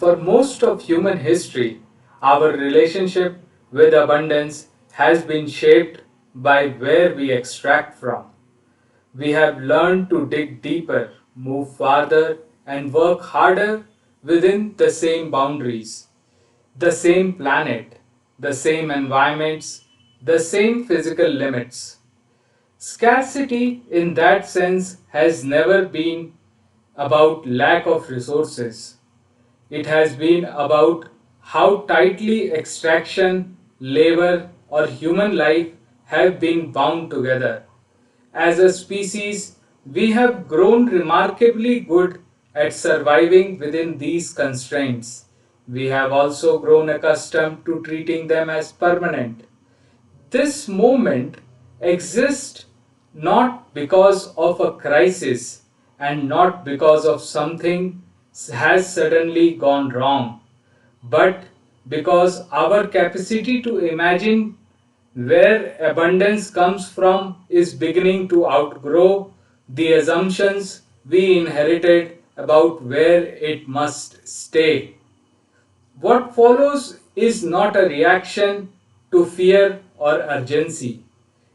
For most of human history, our relationship with abundance has been shaped by where we extract from. We have learned to dig deeper, move farther, and work harder within the same boundaries, the same planet, the same environments, the same physical limits. Scarcity, in that sense, has never been about lack of resources. It has been about how tightly extraction, labor, or human life have been bound together. As a species, we have grown remarkably good at surviving within these constraints. We have also grown accustomed to treating them as permanent. This moment exists not because of a crisis and not because of something has suddenly gone wrong, but because our capacity to imagine where abundance comes from is beginning to outgrow the assumptions we inherited about where it must stay. What follows is not a reaction to fear or urgency.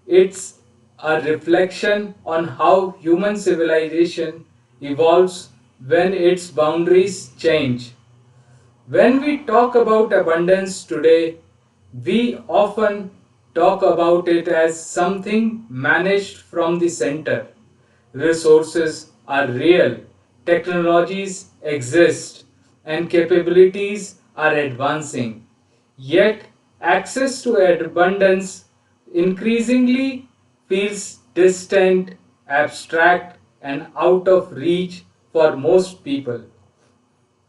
It's a reflection on how human civilization evolves when its boundaries change. When we talk about abundance today, we often talk about it as something managed from the center. Resources are real, technologies exist, and capabilities are advancing. Yet, access to abundance increasingly feels distant, abstract, and out of reach for most people.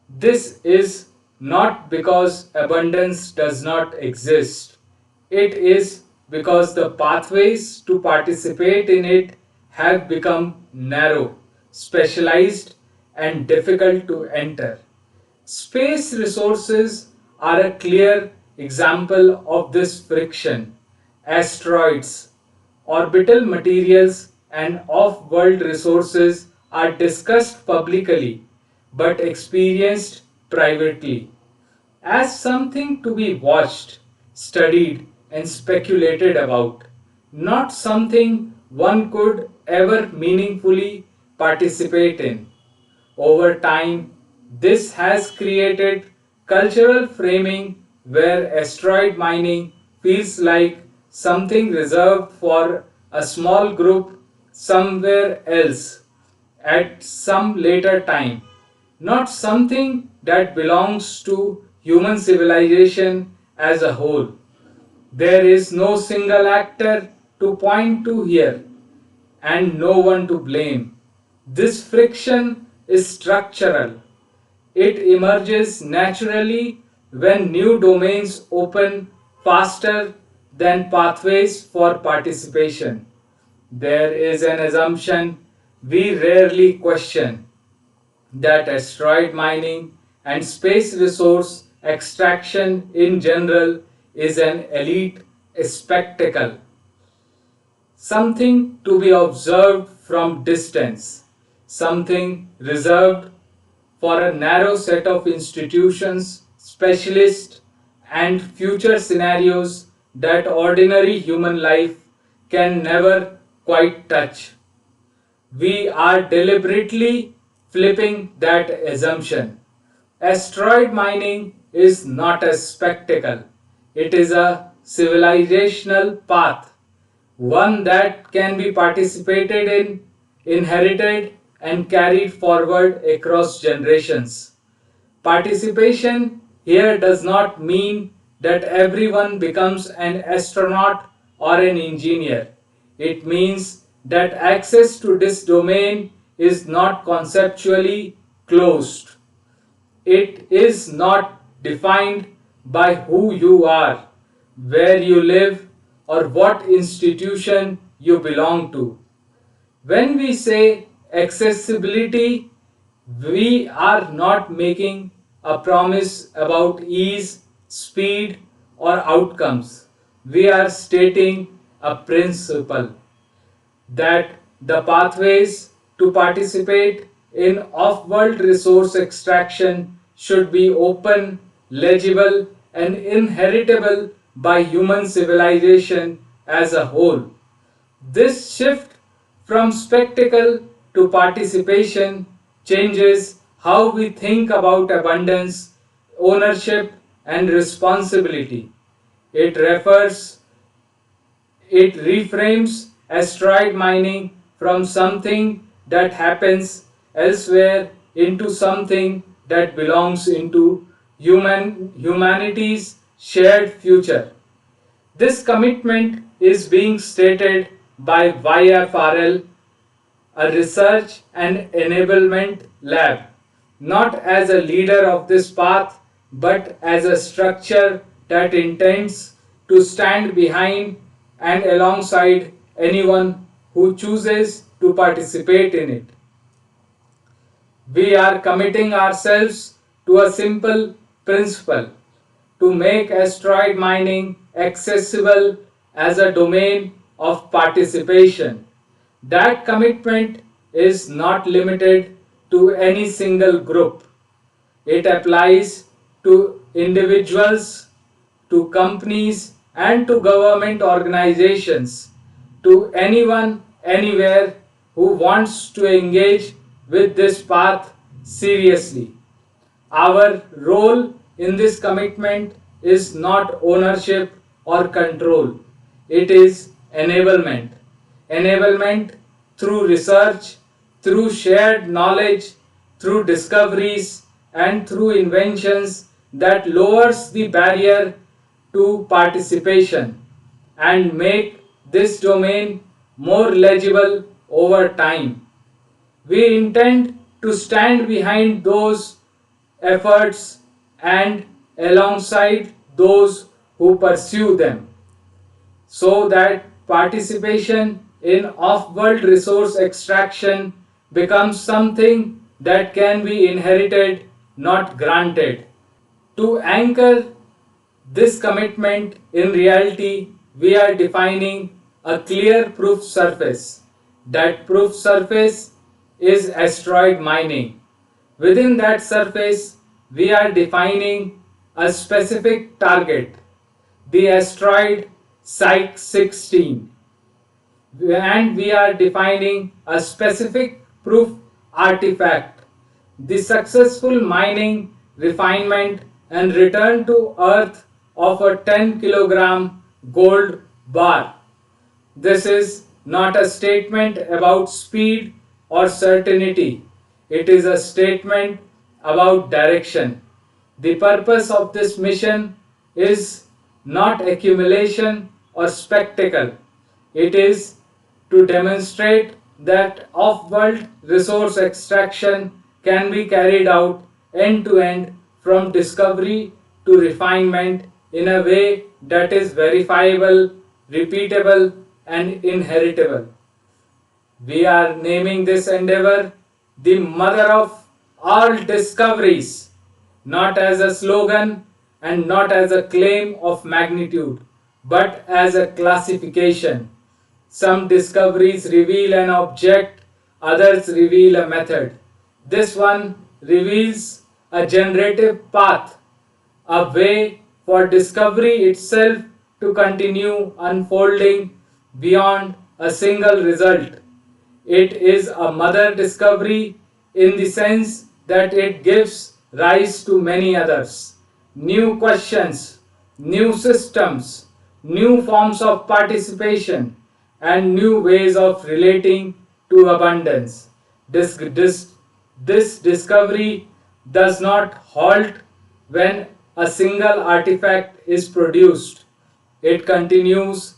This is not because abundance does not exist. It is because the pathways to participate in it have become narrow, specialized, and difficult to enter. Space resources are a clear example of this friction. Asteroids, orbital materials, and off world resources are discussed publicly but experienced privately as something to be watched, studied, and speculated about, not something one could ever meaningfully participate in. Over time, this has created cultural framing where asteroid mining feels like something reserved for a small group somewhere else at some later time, not something that belongs to human civilization as a whole. There is no single actor to point to here, and no one to blame. This friction is structural. It emerges naturally when new domains open faster than pathways for participation. There is an assumption we rarely question that asteroid mining and space resource extraction in general is an elite spectacle, something to be observed from distance, something reserved for a narrow set of institutions, specialists, and future scenarios that ordinary human life can never quite touch. We are deliberately flipping that assumption. Asteroid mining is not a spectacle, it is a civilizational path, one that can be participated in, inherited, and carried forward across generations. Participation here does not mean that everyone becomes an astronaut or an engineer. It means that access to this domain is not conceptually closed. It is not defined by who you are, where you live, or what institution you belong to. When we say accessibility, we are not making a promise about ease, speed, or outcomes. We are stating a principle that the pathways to participate in off world resource extraction should be open, legible, and inheritable by human civilization as a whole. This shift from spectacle to participation changes how we think about abundance, ownership, and responsibility. It refers it reframes asteroid mining from something that happens elsewhere into something that belongs into humanity's shared future. This commitment is being stated by YFRL, a research and enablement lab, not as a leader of this path, but as a structure that intends to stand behind and alongside anyone who chooses to participate in it. We are committing ourselves to a simple principle: to make asteroid mining accessible as a domain of participation. That commitment is not limited to any single group. It applies to individuals, to companies, and to government organizations, to anyone, anywhere who wants to engage with this path seriously. Our role in this commitment is not ownership or control, it is enablement. Enablement through research, through shared knowledge, through discoveries, and through inventions that lowers the barrier to participation and make this domain more legible over time. We intend to stand behind those efforts and alongside those who pursue them, so that participation in off-world resource extraction becomes something that can be inherited, not granted. To anchor this commitment in reality, we are defining a clear proof surface. That proof surface is asteroid mining. Within that surface, we are defining a specific target, the asteroid Psyche 16, and we are defining a specific proof artifact, the successful mining, refinement, and return to Earth of a 10 kilogram gold bar. This is not a statement about speed or certainty, it is a statement about direction. The purpose of this mission is not accumulation or spectacle, it is to demonstrate that off-world resource extraction can be carried out end-to-end from discovery to refinement in a way that is verifiable, repeatable, and inheritable. We are naming this endeavor the mother of all discoveries, not as a slogan and not as a claim of magnitude, but as a classification. Some discoveries reveal an object, others reveal a method. This one reveals a generative path, a way for discovery itself to continue unfolding beyond a single result. It is a mother discovery in the sense that it gives rise to many others. New questions, new systems, new forms of participation, and new ways of relating to abundance. This discovery does not halt when a single artifact is produced. It continues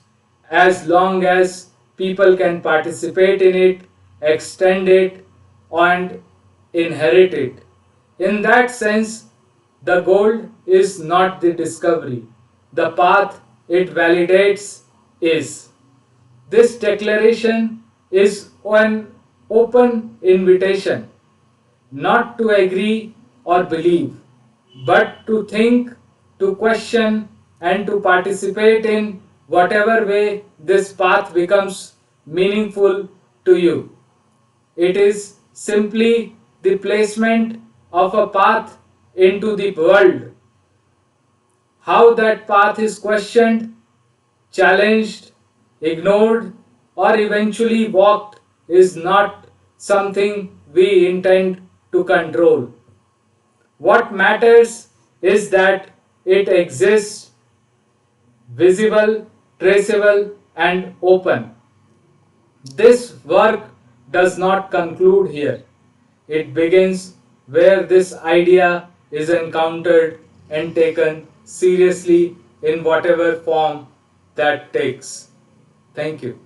as long as people can participate in it, extend it, and inherit it. In that sense, the gold is not the discovery. The path it validates is. This declaration is an open invitation, not to agree or believe, but to think, to question, and to participate in whatever way this path becomes meaningful to you. It is simply the placement of a path into the world. How that path is questioned, challenged, ignored, or eventually walked is not something we intend to control. What matters is that it exists, visible, traceable, and open. This work does not conclude here. It begins where this idea is encountered and taken seriously in whatever form that takes. Thank you.